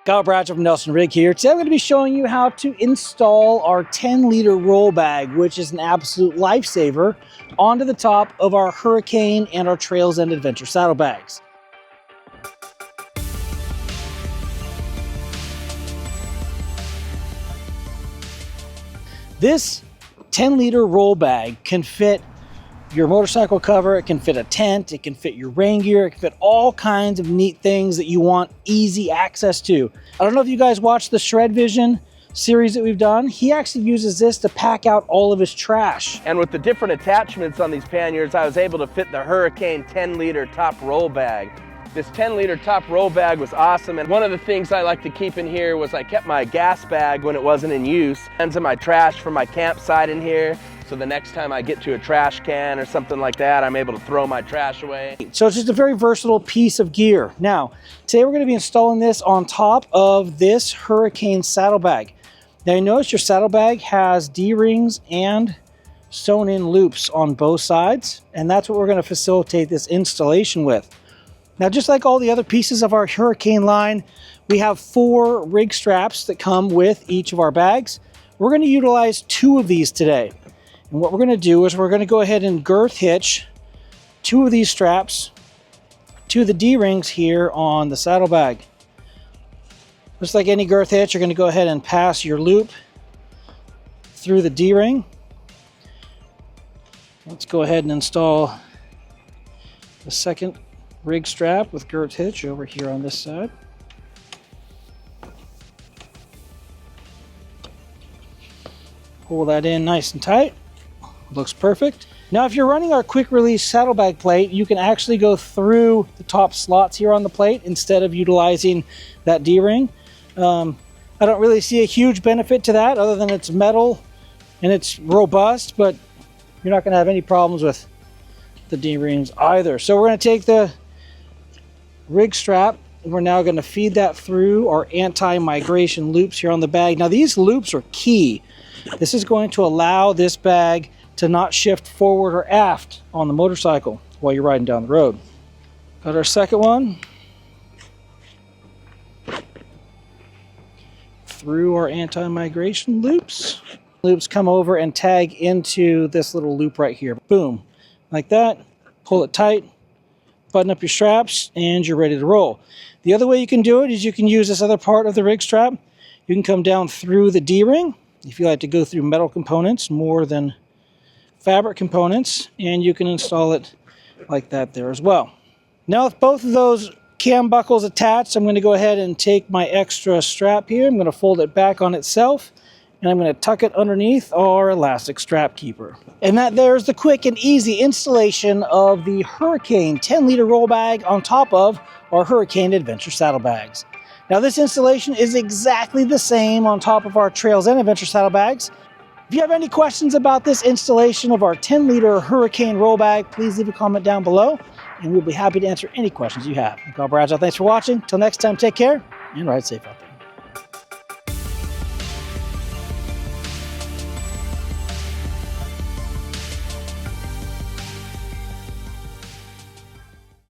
Brad from Nelson-Rigg here. Today I'm going to be showing you how to install our 10-liter roll bag, which is an absolute lifesaver, onto the top of our Hurricane and our Trails End Adventure Saddlebags. This 10-liter roll bag can fit your motorcycle cover, it can fit a tent, it can fit your rain gear, it can fit all kinds of neat things that you want easy access to. I don't know if you guys watched the Shred Vision series that we've done. He actually uses this to pack out all of his trash. And with the different attachments on these panniers, I was able to fit the Hurricane 10-liter top roll bag. This 10-liter top roll bag was awesome, and one of the things I like to keep in here was I kept my gas bag when it wasn't in use, and my trash from my campsite in here. So the next time I get to a trash can or something like that, I'm able to throw my trash away. So it's just a very versatile piece of gear. Now, today we're going to be installing this on top of this Hurricane saddlebag. Now you notice your saddlebag has D-rings and sewn in loops on both sides, and that's what we're going to facilitate this installation with. Now, just like all the other pieces of our Hurricane line, we have 4 Rigg straps that come with each of our bags. We're going to utilize 2 of these today. And what we're going to do is we're going to go ahead and girth hitch 2 of these straps to the D-rings here on the saddlebag. Just like any girth hitch, you're going to go ahead and pass your loop through the D-ring. Let's go ahead and install the second Rigg strap with girth hitch over here on this side. Pull that in nice and tight. Looks perfect. Now, if you're running our quick release saddlebag plate, you can actually go through the top slots here on the plate instead of utilizing that D-ring. I don't really see a huge benefit to that other than it's metal and it's robust, but you're not going to have any problems with the D-rings either. So we're going to take the Rigg strap and we're now going to feed that through our anti-migration loops here on the bag. Now, these loops are key. This is going to allow this bag to not shift forward or aft on the motorcycle while you're riding down the road. Got our second one through our anti-migration loops. Loops come over and tag into this little loop right here. Boom, like that. Pull it tight, button up your straps, and you're ready to roll. The other way you can do it is you can use this other part of the Rigg strap. You can come down through the D-ring if you like to go through metal components more than fabric components, and you can install it like that there as well. Now, with both of those cam buckles attached, I'm going to go ahead and take my extra strap here. I'm going to fold it back on itself, and I'm going to tuck it underneath our elastic strap keeper. And that there's the quick and easy installation of the Hurricane 10-liter roll bag on top of our Hurricane Adventure Saddlebags. Now, this installation is exactly the same on top of our Trails End Adventure Saddlebags. If you have any questions about this installation of our 10-liter Hurricane roll bag, please leave a comment down below, and we'll be happy to answer any questions you have. I'm Brad. Thanks for watching. Till next time, take care and ride safe out there.